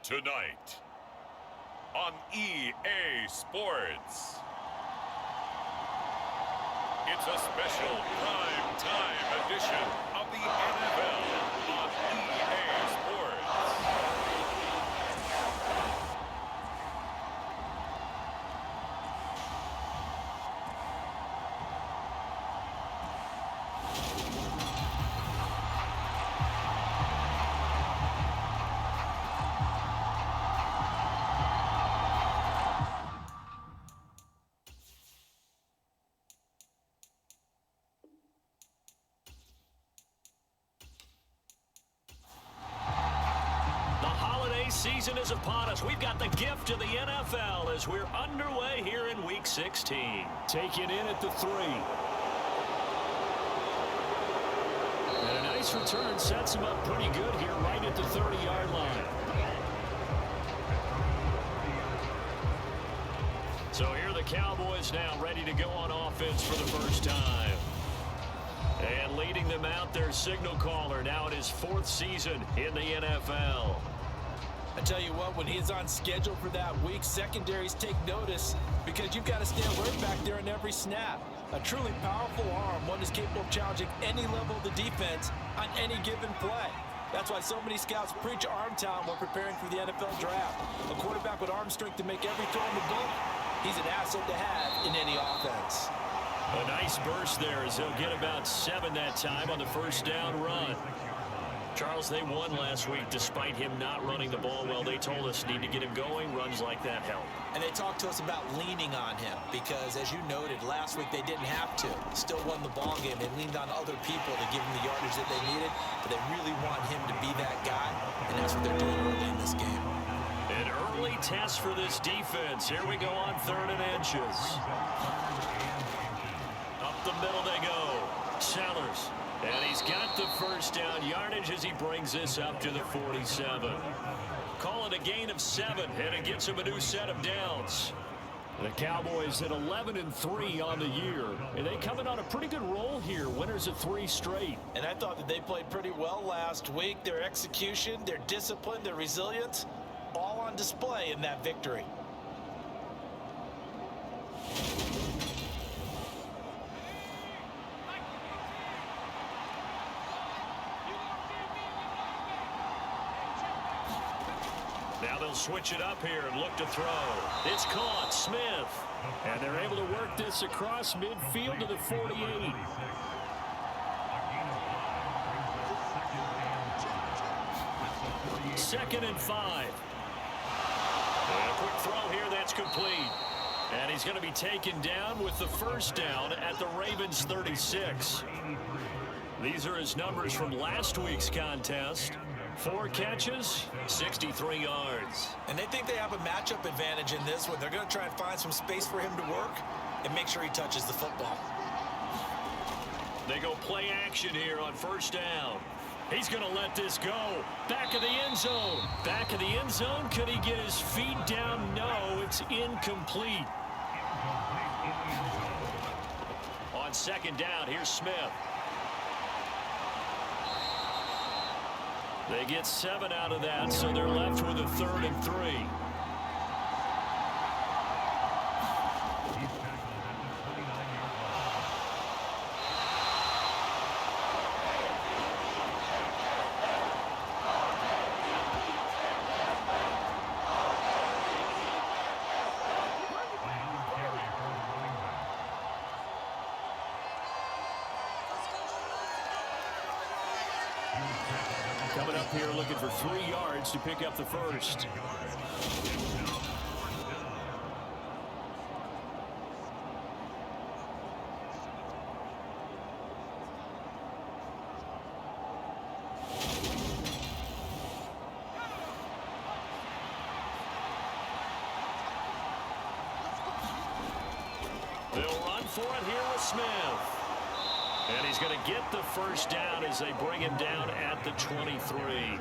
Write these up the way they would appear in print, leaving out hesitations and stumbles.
Tonight on EA Sports, it's a special prime time edition of the NFL on EA Sports. Season is upon us. We've got the gift of the NFL as we're underway here in Week 16. Take it in at the 3. And a nice return sets him up pretty good here right at the 30-yard line. So here are the Cowboys now ready to go on offense for the first time. And leading them out, their signal caller now in his 4th season in the NFL. I tell you what, when he's on schedule for that week, secondaries take notice because you've got to stay alert back there in every snap. A truly powerful arm, one is capable of challenging any level of the defense on any given play. That's why so many scouts preach arm talent when preparing for the NFL draft. A quarterback with arm strength to make every throw in the book, he's an asset to have in any offense. A nice burst there as he'll get about 7 that time on the first down run. Charles, they won last week despite him not running the ball well. They told us need to get him going. Runs like that help. And they talked to us about leaning on him because, as you noted, last week they didn't have to. Still won the ball game. They leaned on other people to give him the yardage that they needed, but they really want him to be that guy, and that's what they're doing early in this game. An early test for this defense. Here we go on 3rd and inches. Up the middle they go. Sellers. And he's got the first down yardage as he brings this up to the 47. Call it a gain of 7, and it gets him a new set of downs. The Cowboys at 11-3 on the year. And they coming on a pretty good roll here. Winners of 3 straight. And I thought that they played pretty well last week. Their execution, their discipline, their resilience, all on display in that victory. Now they'll switch it up here and look to throw. It's caught. Smith. And they're able to work this across midfield to the 48. Second and 5. And a quick throw here. That's complete. And he's going to be taken down with the first down at the Ravens 36. These are his numbers from last week's contest. 4 catches, 63 yards. And they think they have a matchup advantage in this one. They're going to try and find some space for him to work and make sure he touches the football. They go play action here on first down. He's going to let this go. Back of the end zone. Back of the end zone. Could he get his feet down? No, it's incomplete. On second down, here's Smith. They get 7 out of that, so they're left with a 3rd and 3. Coming up here looking for 3 yards to pick up the first. They'll run for it here with Smith. And he's going to get the first down as they bring him down at the 23.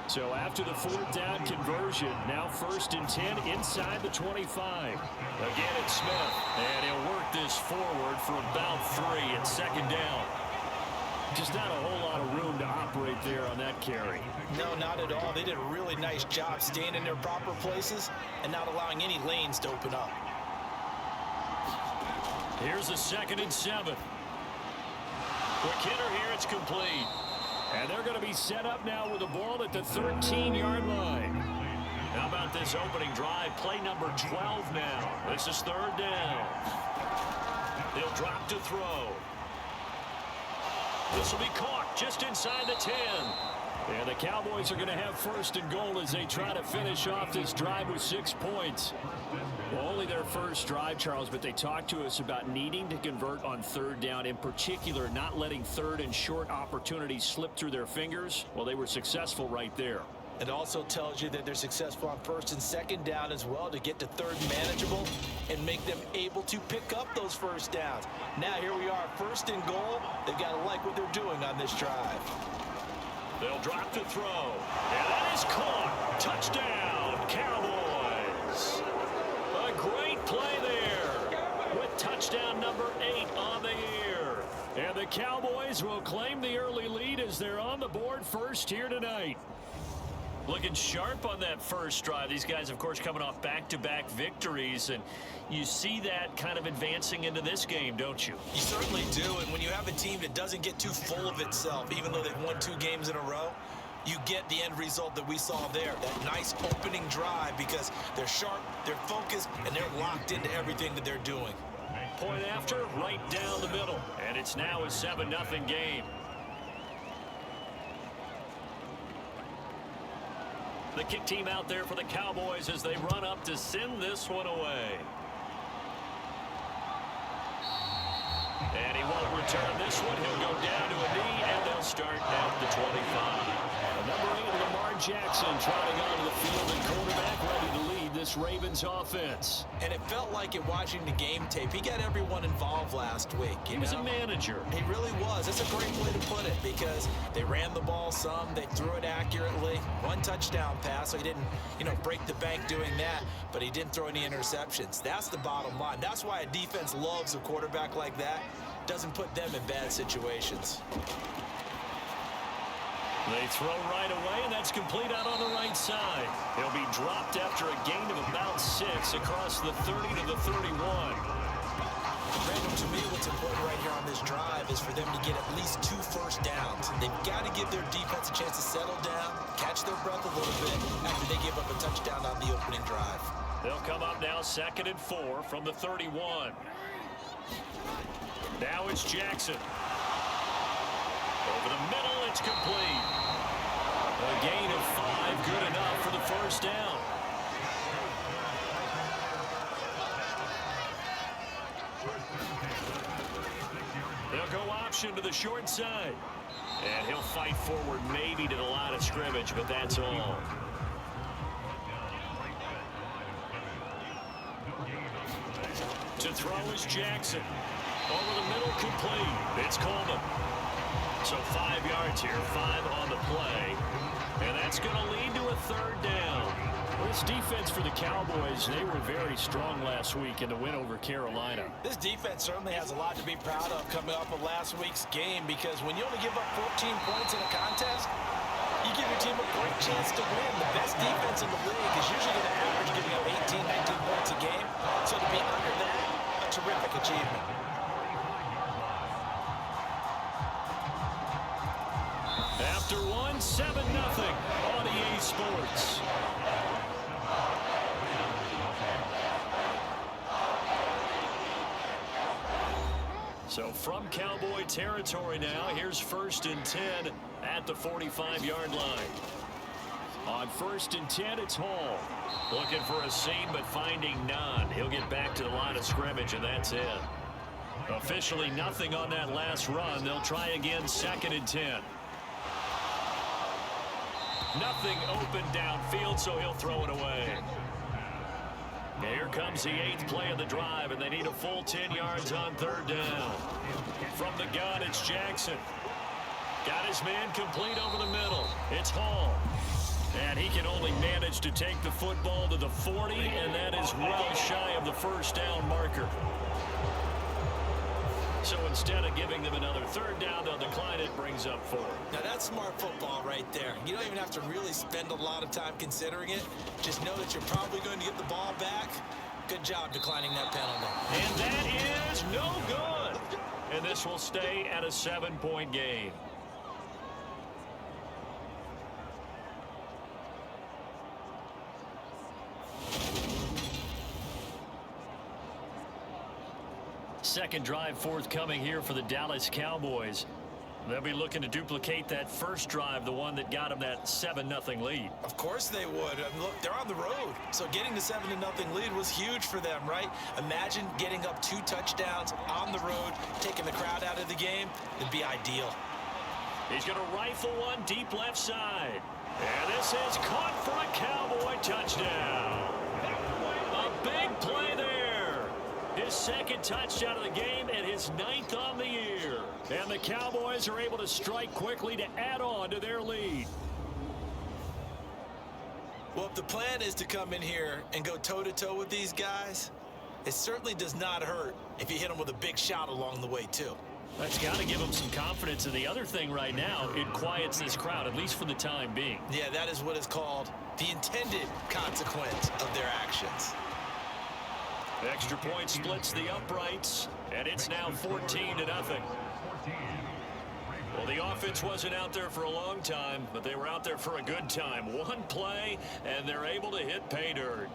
So after the 4th down conversion, now 1st and 10 inside the 25. Again, it's Smith. And he'll work this forward for about 3 at second down. Just not a whole lot of room to operate there on that carry. No, not at all. They did a really nice job staying in their proper places and not allowing any lanes to open up. Here's a 2nd and 7. Quick hitter here. It's complete. And they're going to be set up now with the ball at the 13-yard line. How about this opening drive? Play number 12 now. This is 3rd down. They'll drop to throw. This will be caught just inside the 10. And the Cowboys are going to have 1st and goal as they try to finish off this drive with 6 points. Well, only their first drive, Charles, but they talked to us about needing to convert on 3rd down, in particular not letting 3rd and short opportunities slip through their fingers. Well, they were successful right there. It also tells you that they're successful on 1st and 2nd down as well to get to 3rd manageable and make them able to pick up those 1st downs. Now here we are, 1st and goal. They've got to like what they're doing on this drive. They'll drop to throw. And that is caught. Touchdown, Cowboys. A great play there with touchdown number 8 on the year. And the Cowboys will claim the early lead as they're on the board first here tonight. Looking sharp on that first drive. These guys, of course, coming off back-to-back victories, and you see that kind of advancing into this game, don't you? You certainly do, and when you have a team that doesn't get too full of itself, even though they've won 2 games in a row, you get the end result that we saw there, that nice opening drive, because they're sharp, they're focused, and they're locked into everything that they're doing. Point after, right down the middle, and it's now a 7-0 game. The kick team out there for the Cowboys as they run up to send this one away. And he won't return this one. He'll go down to a knee, and they'll start at the 25. Number 8, Lamar Jackson, trotting onto the field, and quarterback ready to lead this Ravens offense. And it felt like in watching the game tape, he got everyone involved last week. He was a manager. He really was. That's a great way to put it, because they ran the ball some, they threw it accurately. 1 touchdown pass, so he didn't, break the bank doing that, but he didn't throw any interceptions. That's the bottom line. That's why a defense loves a quarterback like that. Doesn't put them in bad situations. They throw right away, and that's complete out on the right side. He'll be dropped after a gain of about 6 across the 30 to the 31. Randall, to me, what's important right here on this drive is for them to get at least 2 first downs. They've got to give their defense a chance to settle down, catch their breath a little bit after they give up a touchdown on the opening drive. They'll come up now 2nd and 4 from the 31. Now it's Jackson. Over the middle, it's complete. A gain of 5, good enough for the first down. They'll go option to the short side. And he'll fight forward maybe to the line of scrimmage, but that's all. To throw is Jackson. Over the middle, complete. It's Coleman. So 5 yards here, 5 on the play. And that's going to lead to a 3rd down. Well, this defense for the Cowboys, they were very strong last week in the win over Carolina. This defense certainly has a lot to be proud of coming off of last week's game, because when you only give up 14 points in a contest, you give your team a great chance to win. The best defense in the league is usually going to average giving up 18, 19 points a game. So to be under that, a terrific achievement. After one, 7-0 on EA Sports. So from Cowboy territory now, here's 1st and 10 at the 45-yard line. On 1st and 10, it's Hall. Looking for a seam, but finding none. He'll get back to the line of scrimmage, and that's it. Officially nothing on that last run. They'll try again 2nd and 10. Nothing open downfield, so he'll throw it away. Here comes the 8th play of the drive, and they need a full 10 yards on 3rd down. From the gun, it's Jackson. Got his man complete over the middle. It's Hall. And he can only manage to take the football to the 40, and that is well shy of the first down marker. So instead of giving them another third down, they'll decline it, brings up 4. Now, that's smart football right there. You don't even have to really spend a lot of time considering it. Just know that you're probably going to get the ball back. Good job declining that penalty. And that is no good. And this will stay at a 7-point game. Second drive forthcoming here for the Dallas Cowboys. They'll be looking to duplicate that first drive, the one that got them that 7-0 lead. Of course they would. I mean, look, they're on the road. So getting the 7-0 lead was huge for them, right? Imagine getting up 2 touchdowns on the road, taking the crowd out of the game. It'd be ideal. He's going to rifle one deep left side. And this is caught for a Cowboy touchdown. A big play there. His second touchdown of the game and his 9th on the year. And the Cowboys are able to strike quickly to add on to their lead. Well, if the plan is to come in here and go toe-to-toe with these guys, it certainly does not hurt if you hit them with a big shot along the way, too. That's got to give them some confidence. And the other thing right now, it quiets this crowd, at least for the time being. Yeah, that is what is called the intended consequence of their actions. Extra point splits the uprights, and it's now 14-0. Well, the offense wasn't out there for a long time, but they were out there for a good time. One play, and they're able to hit pay dirt.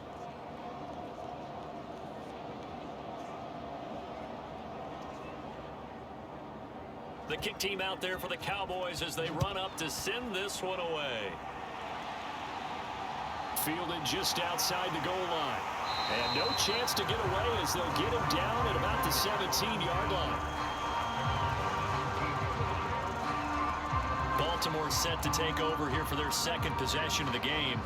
The kick team out there for the Cowboys as they run up to send this one away. Fielded just outside the goal line. And no chance to get away as they'll get him down at about the 17-yard line. Baltimore set to take over here for their second possession of the game.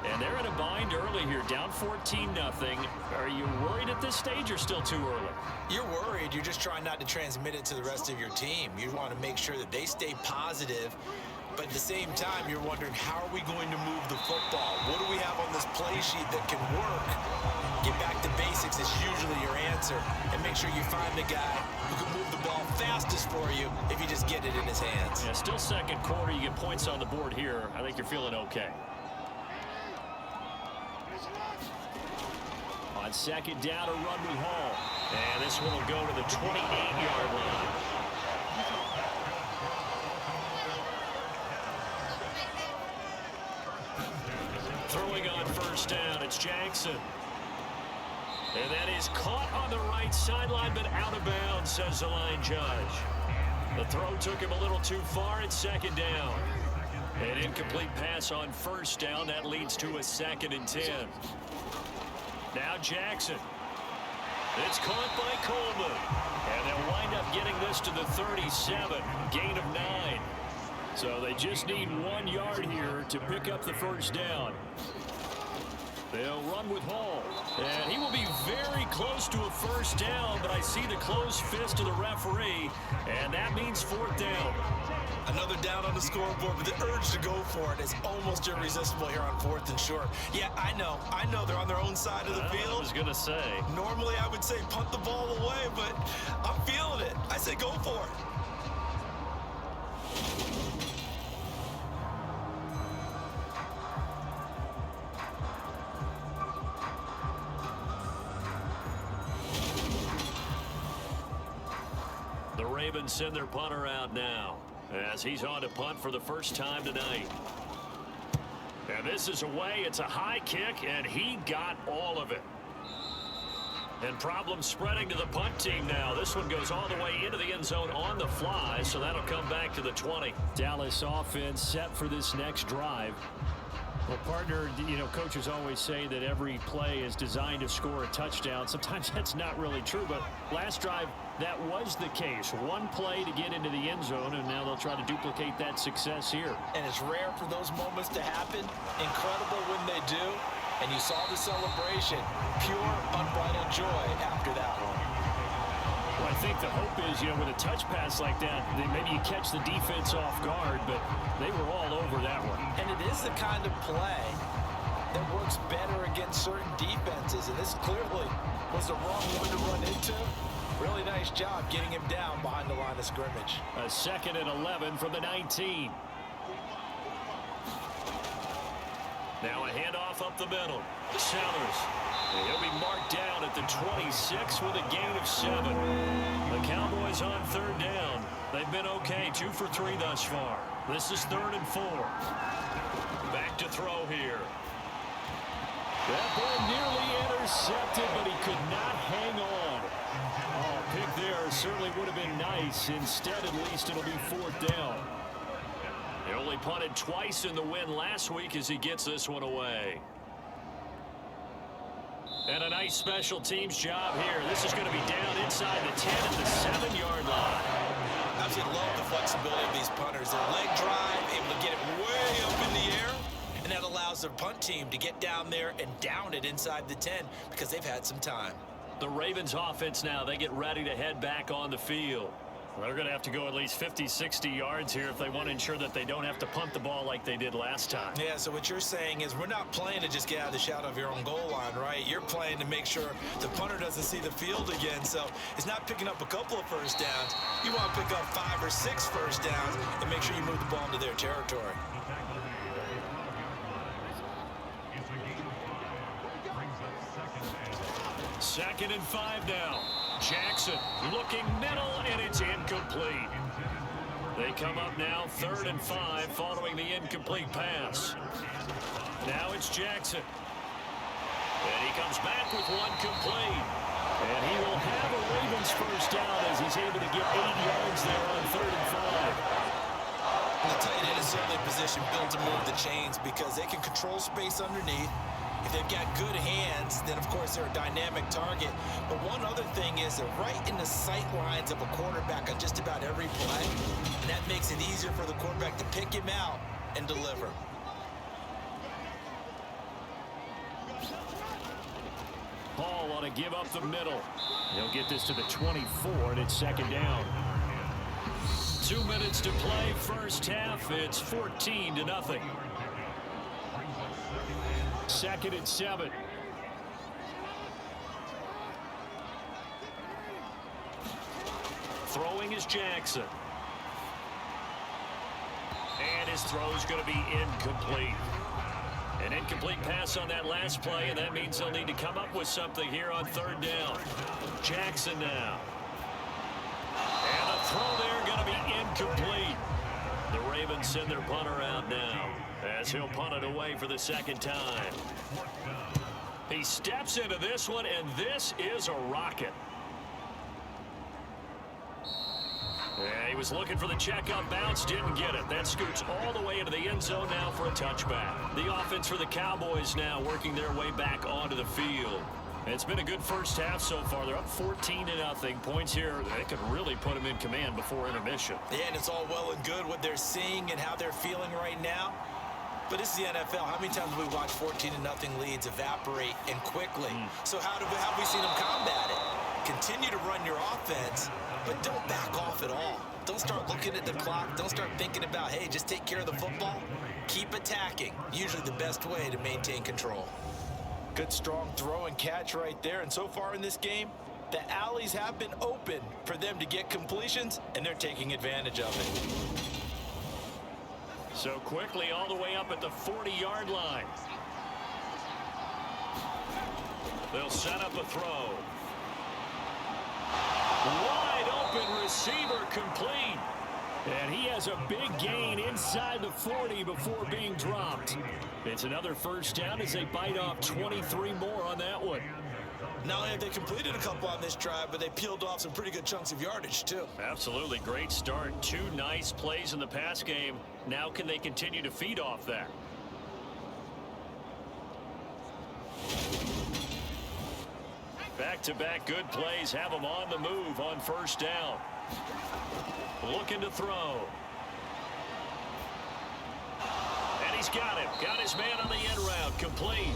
And they're in a bind early here, down 14-0. Are you worried at this stage or still too early? You're worried. You're just trying not to transmit it to the rest of your team. You want to make sure that they stay positive. But at the same time, you're wondering, how are we going to move the football? What do we have on this play sheet that can work? Get back to basics is usually your answer. And make sure you find the guy who can move the ball fastest for you if you just get it in his hands. Yeah, still second quarter. You get points on the board here. I think you're feeling okay. On second down, a run with Hall. And this one will go to the 28-yard line. Throwing on first down, it's Jackson. And that is caught on the right sideline, but out of bounds, says the line judge. The throw took him a little too far at second down. An incomplete pass on first down. That leads to a 2nd and 10. Now Jackson. It's caught by Coleman. And they'll wind up getting this to the 37. Gain of 9. So they just need 1 yard here to pick up the first down. They'll run with Hall. And he will be very close to a first down, but I see the closed fist of the referee, and that means 4th down. Another down on the scoreboard, but the urge to go for it is almost irresistible here on 4th and short. Yeah, I know they're on their own side of the field. I was going to say. Normally I would say punt the ball away, but I'm feeling it. I say go for it. The Ravens send their punter out now as he's on to punt for the first time tonight. And this is away. It's a high kick, and he got all of it. And problems spreading to the punt team now. This one goes all the way into the end zone on the fly, so that'll come back to the 20. Dallas offense set for this next drive. Well, partner, coaches always say that every play is designed to score a touchdown. Sometimes that's not really true, but last drive, that was the case. One play to get into the end zone, and now they'll try to duplicate that success here. And it's rare for those moments to happen. Incredible when they do. And you saw the celebration. Pure, unbridled joy after that one. Well, I think the hope is, with a touch pass like that, maybe you catch the defense off guard, but they were all over that one. And it is the kind of play that works better against certain defenses. And this clearly was the wrong one to run into. Really nice job getting him down behind the line of scrimmage. A 2nd and 11 from the 19. Now a handoff up the middle. Sellers. And he'll be marked down at the 26 with a gain of 7. The Cowboys on 3rd down. They've been okay, 2 for 3 thus far. This is 3rd and 4. Back to throw here. That ball nearly intercepted, but he could not hang on. Oh, pick there certainly would have been nice. Instead, at least, it'll be 4th down. He only punted twice in the win last week as he gets this one away. And a nice special teams job here. This is going to be down inside the 10 at the 7-yard line. I absolutely love the flexibility of these punters. Their leg drive, able to get it way up in the air, and that allows their punt team to get down there and down it inside the 10 because they've had some time. The Ravens offense now, they get ready to head back on the field. They're going to have to go at least 50, 60 yards here if they want to ensure that they don't have to punt the ball like they did last time. Yeah, so what you're saying is we're not playing to just get out of the shadow of your own goal line, right? You're playing to make sure the punter doesn't see the field again. So it's not picking up a couple of first downs. You want to pick up 5 or 6 first downs and make sure you move the ball into their territory. Second and 5 now. Jackson looking middle, and it's incomplete. They come up now 3rd and 5 following the incomplete pass. Now it's Jackson. And he comes back with one complete. And he will have a Ravens first down as he's able to get 8 yards there on 3rd and 5. The tight end is certainly a position built to move the chains because they can control space underneath. If they've got good hands, then of course they're a dynamic target. But one other thing is they're right in the sight lines of a quarterback on just about every play. And that makes it easier for the quarterback to pick him out and deliver. Hall on a give up the middle. He'll get this to the 24, and it's 2nd down. 2 minutes to play, first half. It's 14-0. 2nd and 7. Throwing is Jackson. And his throw's going to be incomplete. An incomplete pass on that last play, and that means they'll need to come up with something here on 3rd down. Jackson now. And the throw there going to be incomplete. The Ravens send their punter out now as he'll punt it away for the 2nd time. He steps into this one, and this is a rocket. Yeah, he was looking for the check-up bounce, didn't get it. That scoots all the way into the end zone now for a touchback. The offense for the Cowboys now working their way back onto the field. It's been a good first half so far. They're up 14-0. Points here, they could really put them in command before intermission. Yeah, and it's all well and good what they're seeing and how they're feeling right now. But this is the NFL. How many times have we watched 14-0 leads evaporate and quickly? So how have we seen them combat it? Continue to run your offense, but don't back off at all. Don't start looking at the clock. Don't start thinking about, hey, just take care of the football. Keep attacking. Usually the best way to maintain control. Good strong throw and catch right there. And so far in this game, the alleys have been open for them to get completions, and they're taking advantage of it. So quickly all the way up at the 40-yard line. They'll set up a throw. Wide open receiver complete. And he has a big gain inside the 40 before being dropped. It's another first down as they bite off 23 more on that one. Not only have they completed a couple on this drive, but they peeled off some pretty good chunks of yardage, too. Absolutely. Great start. 2 nice plays in the pass game. Now can they continue to feed off that? Back-to-back good plays have them on the move on first down. Looking to throw. And he's got him. Got his man on the end route. Complete.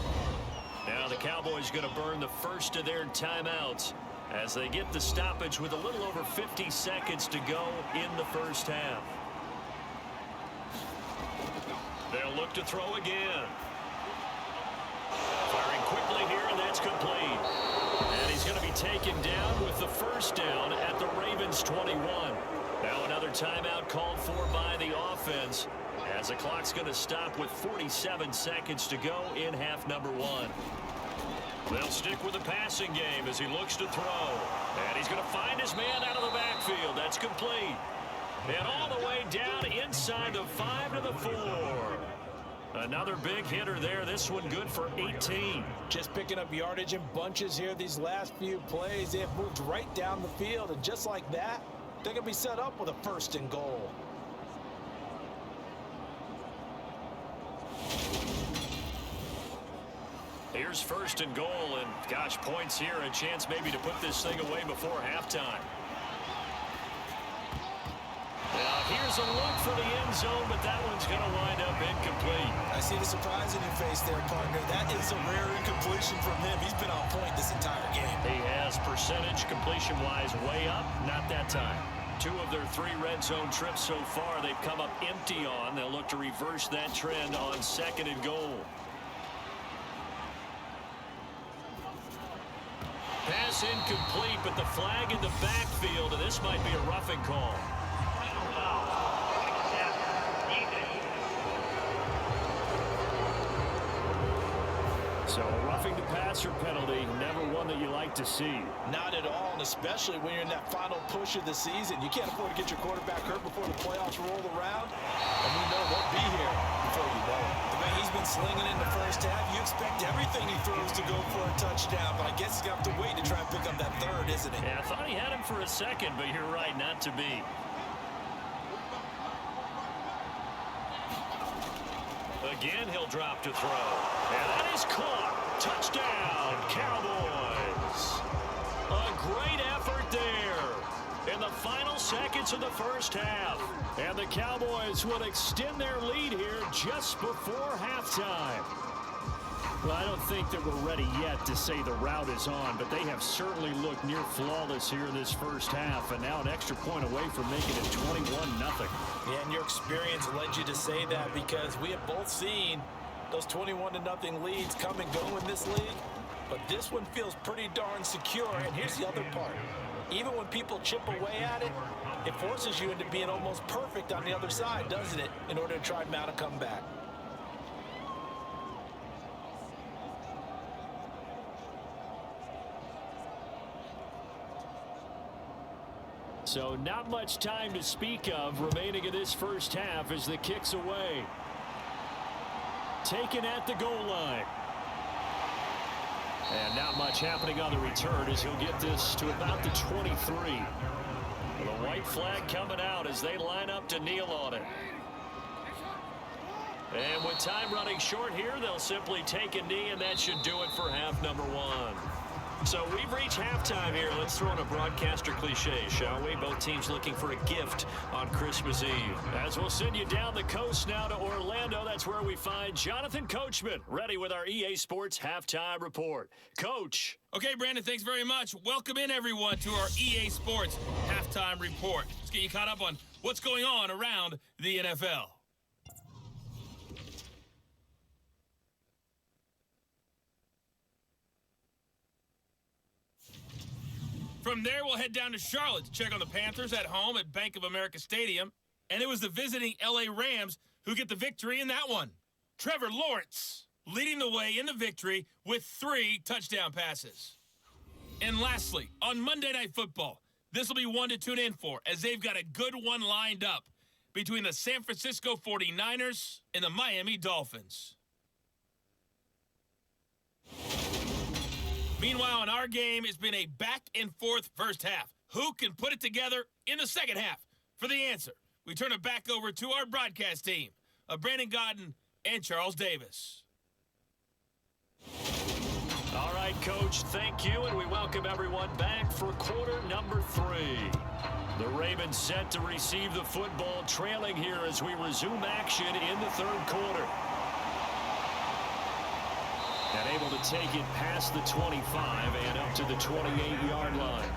Now the Cowboys going to burn the first of their timeouts as they get the stoppage with a little over 50 seconds to go in the first half. They'll look to throw again. Firing quickly here, and that's complete. And he's going to be taken down with the first down at the Ravens 21. Now another timeout called for by the offense, as the clock's going to stop with 47 seconds to go in half number one. They'll stick with the passing game as he looks to throw. And he's going to find his man out of the backfield. That's complete. And all the way down inside the 5 to the 4. Another big hitter there. This one good for 18. Just picking up yardage in bunches here these last few plays. They have moved right down the field. And just like that, they're going to be set up with a 1st and goal. Here's 1st and goal, and gosh, points here, a chance maybe to put this thing away before halftime. Now here's a look for the end zone, but that one's going to wind up incomplete. I see the surprise in your face there, partner. That is a rare incompletion from him. He's been on point this entire game. He has percentage completion-wise way up, not that time. 2 of their 3 red zone trips so far they've come up empty on. They'll look to reverse that trend on 2nd and goal. Pass incomplete, but the flag in the backfield, and this might be a roughing call. So a roughing the passer penalty, never one that you like to see. Not at all, and especially when you're in that final push of the season. You can't afford to get your quarterback hurt before the playoffs roll around. And we know they'll be here before you know it. The way he's been slinging in the first half, you expect everything he throws to go for a touchdown. But I guess he's going to have to wait to try and pick up that 3rd, isn't he? Yeah, I thought he had him for a second, but you're right, not to be. Again, he'll drop to throw. And that is caught. Touchdown, Cowboys. A great effort there in the final seconds of the first half. And the Cowboys will extend their lead here just before halftime. Well, I don't think that we're ready yet to say the route is on, but they have certainly looked near flawless here in this first half, and now an extra point away from making it 21-0. Yeah, and your experience led you to say that, because we have both seen those 21-0 leads come and go in this league, but this one feels pretty darn secure. And here's the other part. Even when people chip away at it, it forces you into being almost perfect on the other side, doesn't it, in order to try and mount a comeback. So not much time to speak of remaining in this first half as the kick's away. Taken at the goal line. And not much happening on the return as he'll get this to about the 23. The white flag coming out as they line up to kneel on it. And with time running short here, they'll simply take a knee, and that should do it for half number one. So we've reached halftime here. Let's throw in a broadcaster cliche, shall we? Both teams looking for a gift on Christmas Eve. As we'll send you down the coast now to Orlando, that's where we find Jonathan Coachman, ready with our EA Sports Halftime Report. Coach. Okay, Brandon, thanks very much. Welcome in, everyone, to our EA Sports Halftime Report. Let's get you caught up on what's going on around the NFL. From there, we'll head down to Charlotte to check on the Panthers at home at Bank of America Stadium. And it was the visiting L.A. Rams who get the victory in that one. Trevor Lawrence leading the way in the victory with 3 touchdown passes. And lastly, on Monday Night Football, this will be one to tune in for, as they've got a good one lined up between the San Francisco 49ers and the Miami Dolphins. Meanwhile, in our game, it's been a back-and-forth first half. Who can put it together in the second half? For the answer, we turn it back over to our broadcast team of Brandon Godden and Charles Davis. All right, Coach, thank you, and we welcome everyone back for quarter number 3. The Ravens set to receive the football, trailing here as we resume action in the third quarter. And able to take it past the 25 and up to the 28-yard line.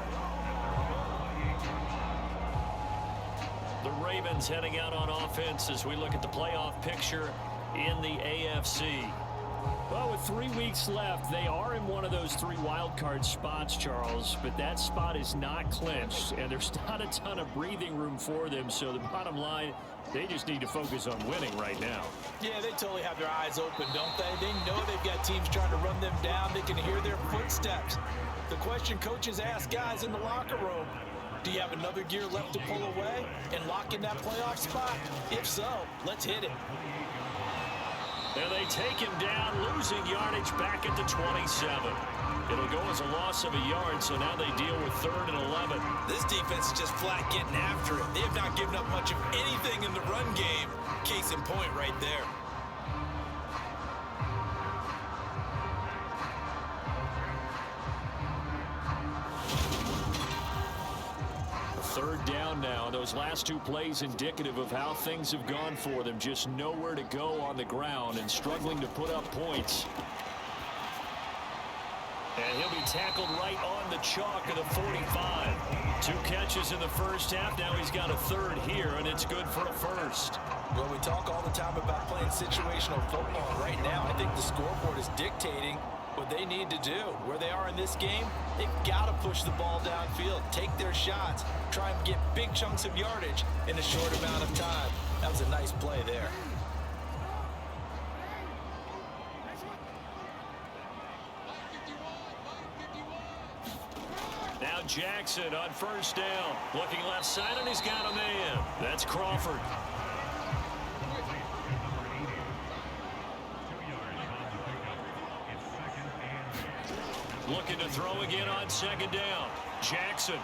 The Ravens heading out on offense as we look at the playoff picture in the AFC. Well, with 3 weeks left, they are in one of those 3 wild card spots, Charles, but that spot is not clinched, and there's not a ton of breathing room for them, so the bottom line, they just need to focus on winning right now. Yeah, they totally have their eyes open, don't they? They know they've got teams trying to run them down. They can hear their footsteps. The question coaches ask guys in the locker room, do you have another gear left to pull away and lock in that playoff spot? If so, let's hit it. And they take him down, losing yardage back at the 27. It'll go as a loss of a yard, so now they deal with 3rd and 11. This defense is just flat getting after it. They have not given up much of anything in the run game. Case in point right there. Third down now. Those last 2 plays indicative of how things have gone for them. Just nowhere to go on the ground and struggling to put up points. And he'll be tackled right on the chalk of the 45. 2 catches in the first half. Now he's got a 3rd here, and it's good for a 1st. Well, we talk all the time about playing situational football. Right now, I think the scoreboard is dictating what they need to do. Where they are in this game, they've got to push the ball downfield, take their shots, try and get big chunks of yardage in a short amount of time. That was a nice play there. Now Jackson on 1st down. Looking left side, and he's got a man. That's Crawford. Looking to throw again on 2nd down. Jackson.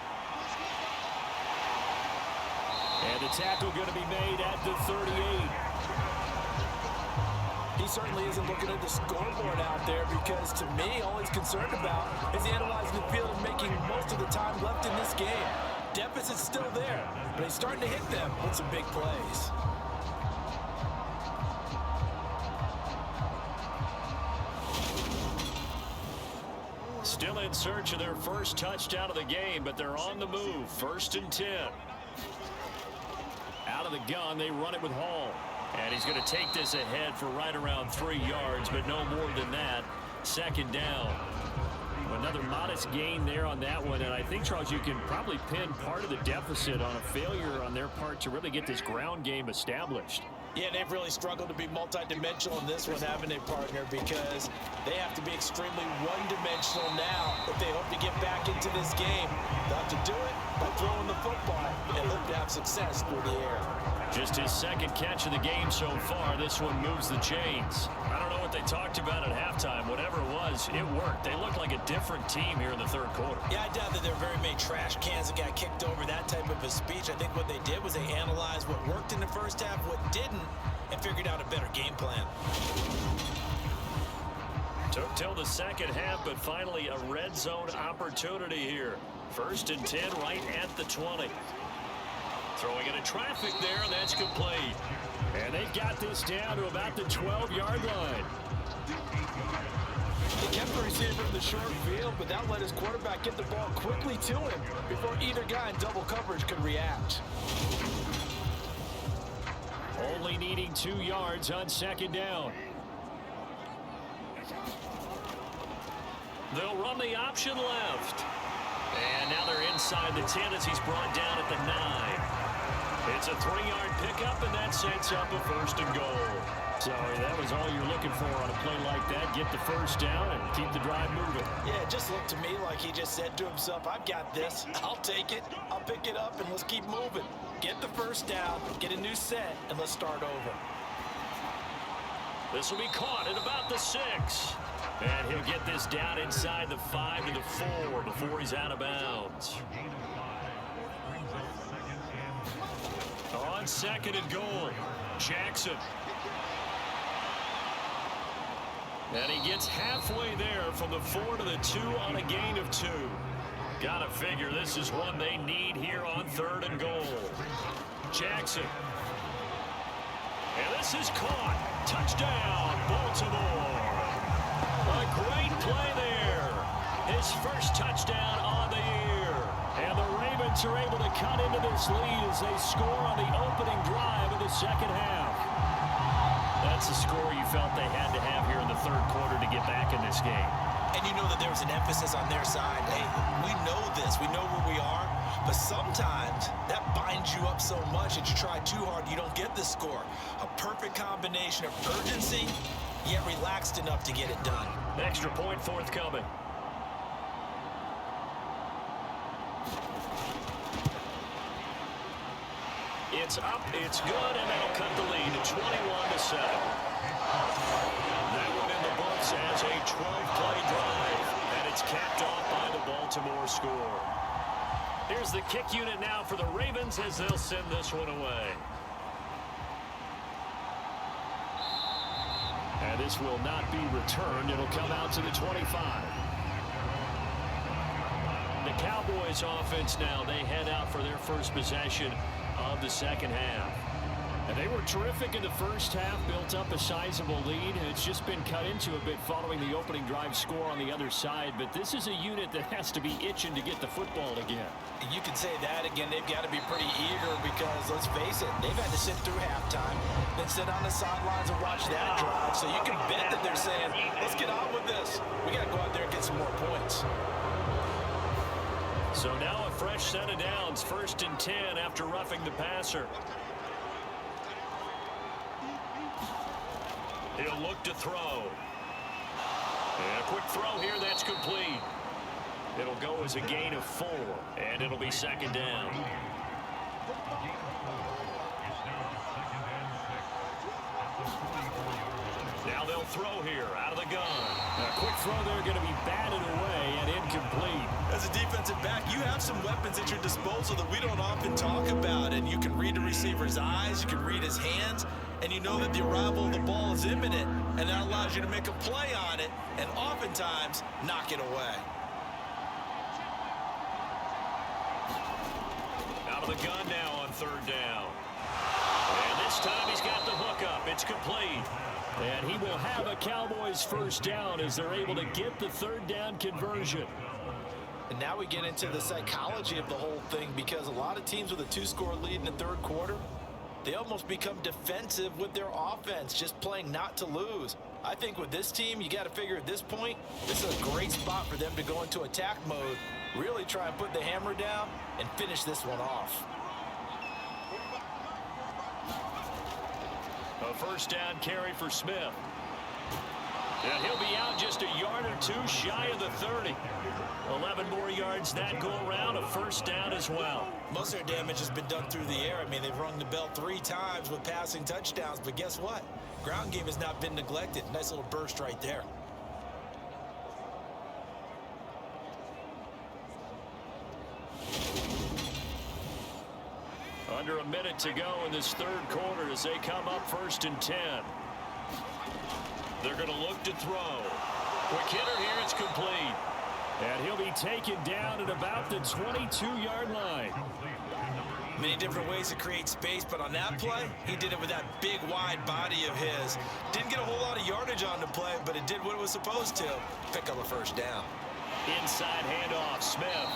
And the tackle going to be made at the 38. He certainly isn't looking at the scoreboard out there because, to me, all he's concerned about is analyzing the field and making most of the time left in this game. Deficit's still there, but he's starting to hit them with some big plays. Still in search of their first touchdown of the game, but they're on the move. 1st and 10. Out of the gun, they run it with Hall. And he's going to take this ahead for right around 3 yards, but no more than that. 2nd down. Another modest gain there on that one, and I think, Charles, you can probably pin part of the deficit on a failure on their part to really get this ground game established. Yeah, they've really struggled to be multidimensional in this one, haven't they, partner? Because they have to be extremely one-dimensional now if they hope to get back into this game. They'll have to do it by throwing the football and hope to have success through the air. Just his 2nd catch of the game so far. This one moves the chains. I don't know what they talked about at halftime. Whatever it was, it worked. They looked like a different team here in the 3rd quarter. Yeah, I doubt that there are very many trash cans that got kicked over, that type of a speech. I think what they did was they analyzed what worked in the first half, what didn't, and figured out a better game plan. Took till the 2nd half, but finally a red zone opportunity here. 1st and 10 right at the 20. Throwing into traffic there, and that's complete. And they've got this down to about the 12-yard line. He kept the receiver in the short field, but that let his quarterback get the ball quickly to him before either guy in double coverage could react. Only needing 2 yards on 2nd down. They'll run the option left. And now they're inside the 10 as he's brought down at the 9. It's a 3-yard pickup, and that sets up a 1st and goal. So that was all you're looking for on a play like that. Get the 1st down and keep the drive moving. Yeah, it just looked to me like he just said to himself, I've got this. I'll take it. I'll pick it up, and let's keep moving. Get the 1st down, get a new set, and let's start over. This will be caught at about the 6. And he'll get this down inside the 5 to the 4 before he's out of bounds. On 2nd and goal, Jackson. And he gets halfway there from the 4 to the 2 on a gain of 2. Gotta figure this is one they need here on 3rd and goal. Jackson. And this is caught. Touchdown, Baltimore. A great play there. His first touchdown on the year. And the Ravens are able to cut into this lead as they score on the opening drive of the 2nd half. And That's the score you felt they had to have here in the third quarter to get back in this game. And you know that there was an emphasis on their side. Hey, we know this. We know where we are. But sometimes that binds you up so much that you try too hard, you don't get the score. A perfect combination of urgency, yet relaxed enough to get it done. Extra point forthcoming. It's up, it's good, and that'll cut the lead to 21-7. That one in the books as a 12-play drive, and it's capped off by the Baltimore score. Here's the kick unit now for the Ravens as they'll send this one away. And this will not be returned. It'll come out to the 25. The Cowboys offense now, they head out for their first possession of the second half. And they were terrific in the first half, built up a sizable lead, and it's just been cut into a bit following the opening drive score on the other side. But this is a unit that has to be itching to get the football again. You can say that again. They've got to be pretty eager because, let's face it, they've had to sit through halftime, then sit on the sidelines and watch that drive. So you can bet that they're saying, let's get on with this. We got to go out there and get some more points. So now a fresh set of downs, 1st and 10 after roughing the passer. He'll look to throw. And a quick throw here, that's complete. It'll go as a gain of 4, and it'll be second down. Now they'll throw here out of the gun. A quick throw there, going to be batted away and incomplete. As a defensive back, you have some weapons at your disposal that we don't often talk about. And you can read a receiver's eyes, you can read his hands, and you know that the arrival of the ball is imminent, and that allows you to make a play on it and oftentimes knock it away. Out of the gun now on 3rd down. And this time he's got the hook up. It's complete. And he will have a Cowboys first down as they're able to get the 3rd down conversion. And now we get into the psychology of the whole thing, because a lot of teams with a 2-score lead in the third quarter, they almost become defensive with their offense, just playing not to lose. I think with this team, you got to figure at this point, this is a great spot for them to go into attack mode, really try and put the hammer down and finish this one off. A first down carry for Smith. And he'll be out just a yard or 2 shy of the 30. 11 more yards that go around, a first down as well. Most of their damage has been done through the air. I mean, they've rung the bell 3 times with passing touchdowns, but guess what? Ground game has not been neglected. Nice little burst right there. Under a minute to go in this third quarter as they come up 1st and 10. They're going to look to throw. Quick hitter here, it's complete. And he'll be taken down at about the 22-yard line. Many different ways to create space, but on that play, he did it with that big, wide body of his. Didn't get a whole lot of yardage on the play, but it did what it was supposed to. Pick up a first down. Inside handoff, Smith.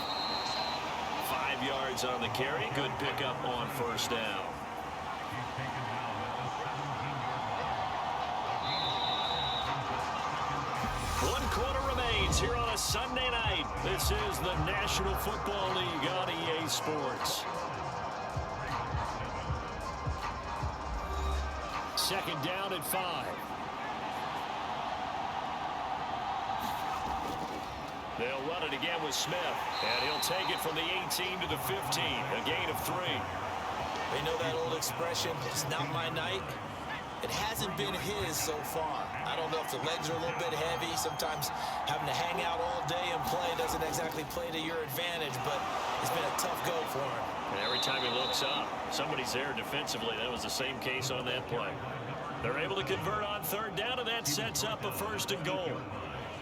5 yards on the carry. Good pickup on first down. One quarter remains here on a Sunday night. This is the National Football League on EA Sports. Second down at 5. They'll run it again with Smith, and he'll take it from the 18 to the 15, a gain of 3. They know that old expression, it's not my night. It hasn't been his so far. I don't know if the legs are a little bit heavy. Sometimes having to hang out all day and play doesn't exactly play to your advantage, but it's been a tough go for him. And every time he looks up, somebody's there defensively. That was the same case on that play. They're able to convert on 3rd down, and that sets up a 1st and goal.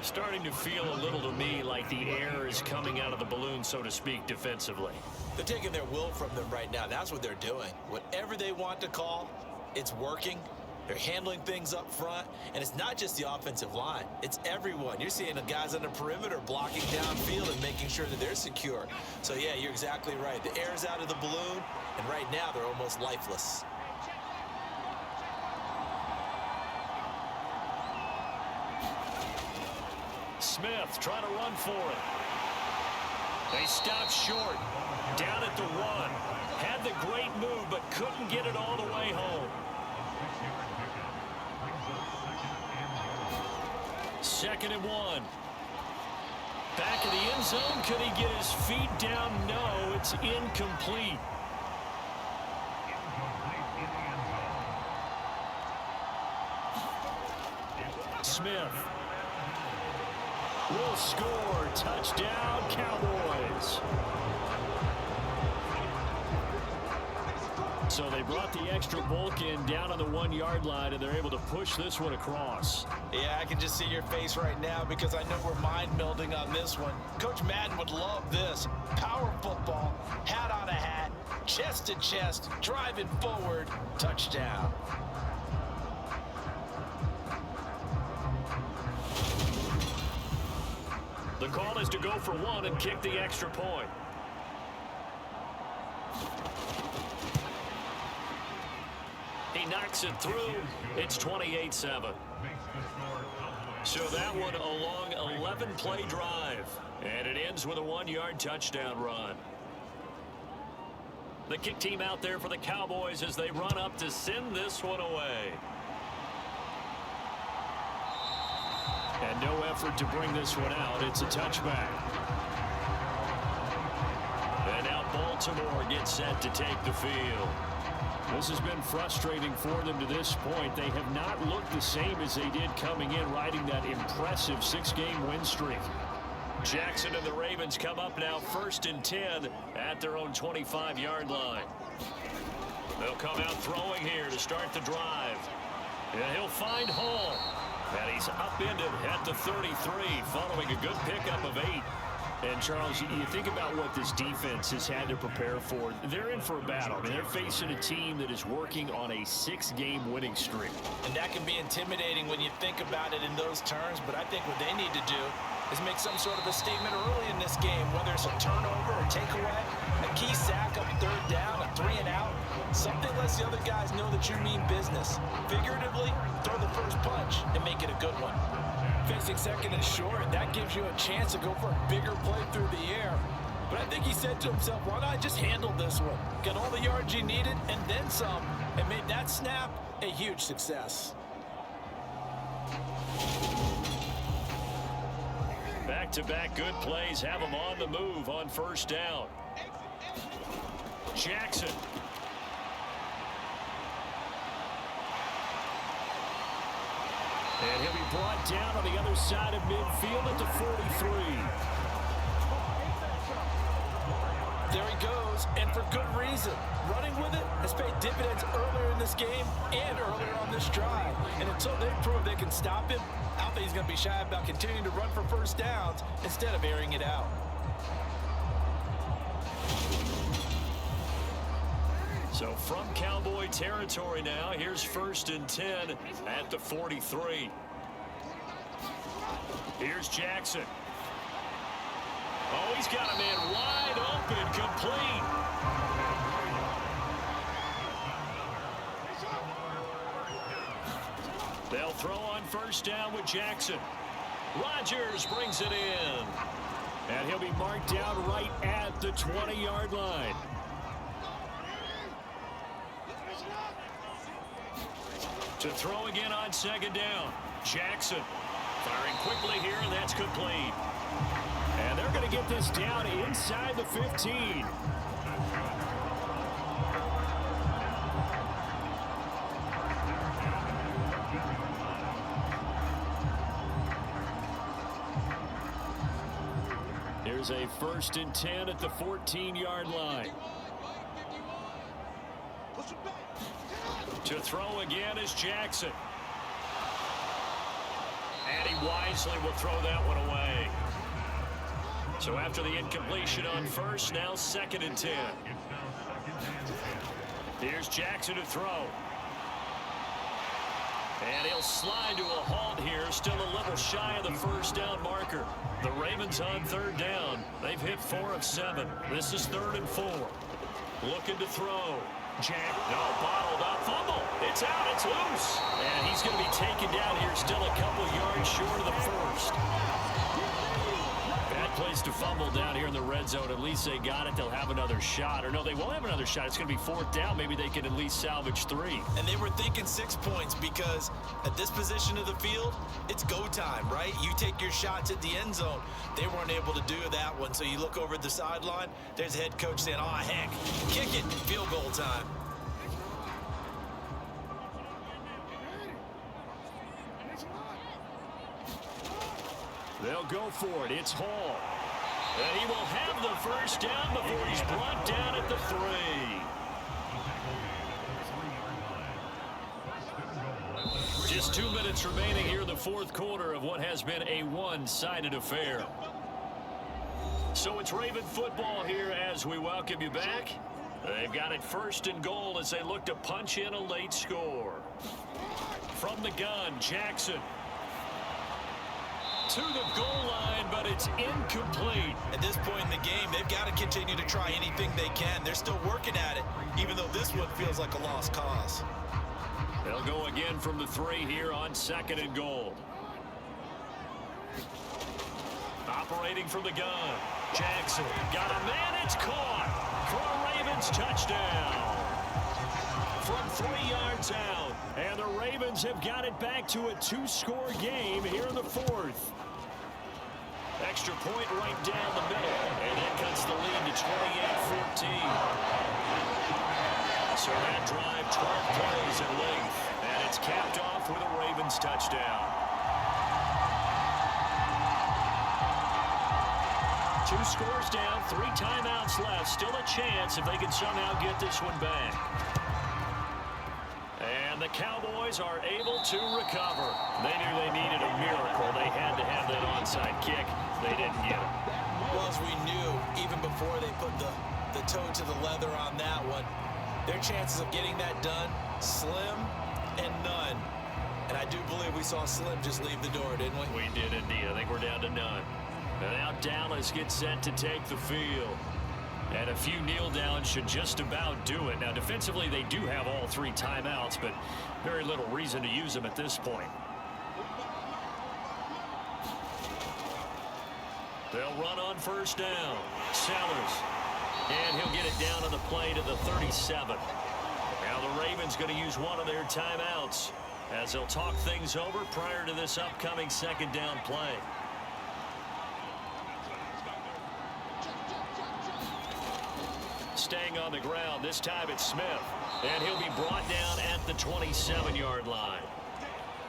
Starting to feel a little to me like the air is coming out of the balloon, so to speak, defensively. They're taking their will from them right now. That's what they're doing. Whatever they want to call, it's working. They're handling things up front, and it's not just the offensive line. It's everyone. You're seeing the guys on the perimeter blocking downfield and making sure that they're secure. So, yeah, you're exactly right. The air's out of the balloon, and right now they're almost lifeless. Smith trying to run for it. They stop short. Down at the 1. Had the great move, but couldn't get it all the way home. Second and 1. Back of the end zone. Could he get his feet down? No, it's incomplete. Smith will score. Touchdown, Cowboys. So they brought the extra bulk in down on the 1-yard line, and they're able to push this one across. Yeah, I can just see your face right now because I know we're mind melding on this one. Coach Madden would love this. Power football, hat on a hat, chest to chest, driving forward, touchdown. The call is to go for 1 and kick the extra point. He knocks it through. It's 28-7. So that one a long 11-play drive. And it ends with a 1-yard touchdown run. The kick team out there for the Cowboys as they run up to send this one away. And no effort to bring this one out. It's a touchback. And now Baltimore gets set to take the field. This has been frustrating for them to this point. They have not looked the same as they did coming in, riding that impressive 6-game win streak. Jackson and the Ravens come up now 1st and 10 at their own 25-yard line. They'll come out throwing here to start the drive. And he'll find Hall. And he's upended at the 33 following a good pickup of 8. And, Charles, you think about what this defense has had to prepare for. They're in for a battle. I mean, they're facing a team that is working on a 6-game winning streak. And that can be intimidating when you think about it in those terms, but I think what they need to do is make some sort of a statement early in this game, whether it's a turnover or takeaway, a key sack on 3rd down, a 3 and out. Something lets the other guys know that you mean business. Figuratively, throw the first punch and make it a good one. Facing 2nd and short, that gives you a chance to go for a bigger play through the air. But I think he said to himself, why not just handle this one? Get all the yards you needed and then some, and made that snap a huge success. Back-to-back good plays have him on the move on 1st down. Jackson. And he'll be brought down on the other side of midfield at the 43. There he goes, and for good reason. Running with it has paid dividends earlier in this game and earlier on this drive. And until they prove they can stop him, I don't think he's going to be shy about continuing to run for 1st downs instead of airing it out. So from Cowboy territory now, here's 1st and 10 at the 43. Here's Jackson. Oh, he's got a man wide open, complete. They'll throw on 1st down with Jackson. Rodgers brings it in. And he'll be marked down right at the 20-yard line. To throw again on 2nd down. Jackson firing quickly here, and that's complete. And they're going to get this down inside the 15. Here's a 1st and 10 at the 14-yard line. To throw again is Jackson. And he wisely will throw that one away. So after the incompletion on 1st, now 2nd and 10. Here's Jackson to throw. And he'll slide to a halt here, still a little shy of the 1st down marker. The Ravens on 3rd down. They've hit 4 of 7. This is 3rd and 4. Looking to throw. Bottled up, fumble. It's out, it's loose. And he's going to be taken down here, still a couple yards short of the 1st. place to fumble down here in the red zone. At least they got it. They'll have another shot. Or no, they won't have another shot. It's going to be fourth down. Maybe they can at least salvage 3. And they were thinking 6 points because at this position of the field, it's go time, right? You take your shots at the end zone. They weren't able to do that one. So you look over at the sideline. There's the head coach saying, oh, heck, kick it, field goal time. They'll go for it. It's Hall. And he will have the first down before he's brought down at the 3. Just 2 minutes remaining here in the fourth quarter of what has been a one-sided affair. So it's Raven football here as we welcome you back. They've got it first and goal as they look to punch in a late score. From the gun, Jackson. To the goal line, but it's incomplete. At this point in the game, they've got to continue to try anything they can. They're still working at it, even though this one feels like a lost cause. They'll go again from the 3 here on second and goal. Operating from the gun, Jackson got a man. It's caught for a Ravens touchdown. From 3 yards out, and the Ravens have got it back to a 2-score game here in the fourth. Extra point right down the middle, and that cuts the lead to 28-14. So that drive, 12 plays in length, and it's capped off with a Ravens touchdown. 2 scores down, 3 timeouts left. Still a chance if they can somehow get this one back. And the Cowboys are able to recover. They knew they needed a miracle. They had to have that onside kick. They didn't get it. Well, as we knew, even before they put the toe to the leather on that one, their chances of getting that done, slim and none. And I do believe we saw Slim just leave the door, didn't we? We did indeed. I think we're down to none. And now Dallas gets set to take the field. And a few kneel downs should just about do it. Now, defensively, they do have all 3 timeouts, but very little reason to use them at this point. They'll run on first down. Sellers. And he'll get it down on the play to the 37. Now the Ravens going to use one of their timeouts as they'll talk things over prior to this upcoming second down play. Staying on the ground, this time it's Smith. And he'll be brought down at the 27-yard line.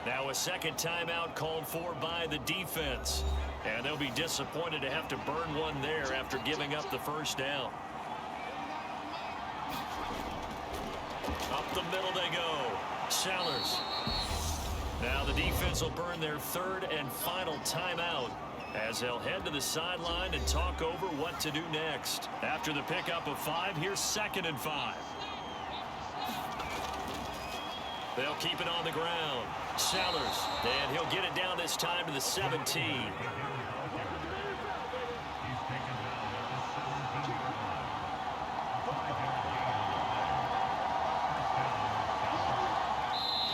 Now a second timeout called for by the defense. And they'll be disappointed to have to burn one there after giving up the first down. Up the middle they go. Sellers. Now the defense will burn their third and final timeout as they'll head to the sideline and talk over what to do next. After the pickup of 5, here's 2nd and 5. They'll keep it on the ground. Sellers, and he'll get it down this time to the 17.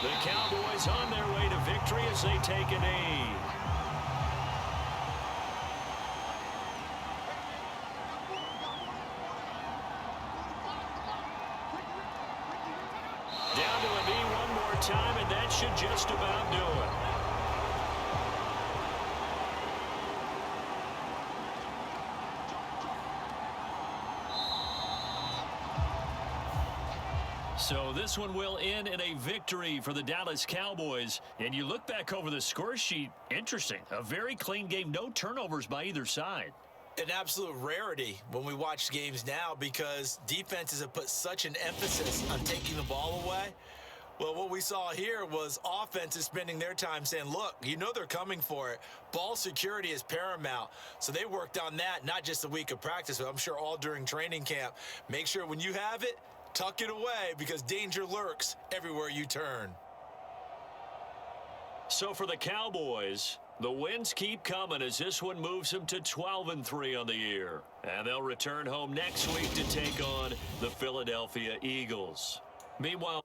The Cowboys on their way to victory as they take a knee. Down to a knee one more time, and that should just about do it. So this one will end in a victory for the Dallas Cowboys. And you look back over the score sheet, interesting. A very clean game, no turnovers by either side. An absolute rarity when we watch games now because defenses have put such an emphasis on taking the ball away. Well, what we saw here was offenses spending their time saying, look, you know they're coming for it. Ball security is paramount. So they worked on that, not just a week of practice, but I'm sure all during training camp. Make sure when you have it, tuck it away because danger lurks everywhere you turn. So for the Cowboys, the wins keep coming as this one moves them to 12-3 on the year. And they'll return home next week to take on the Philadelphia Eagles. Meanwhile,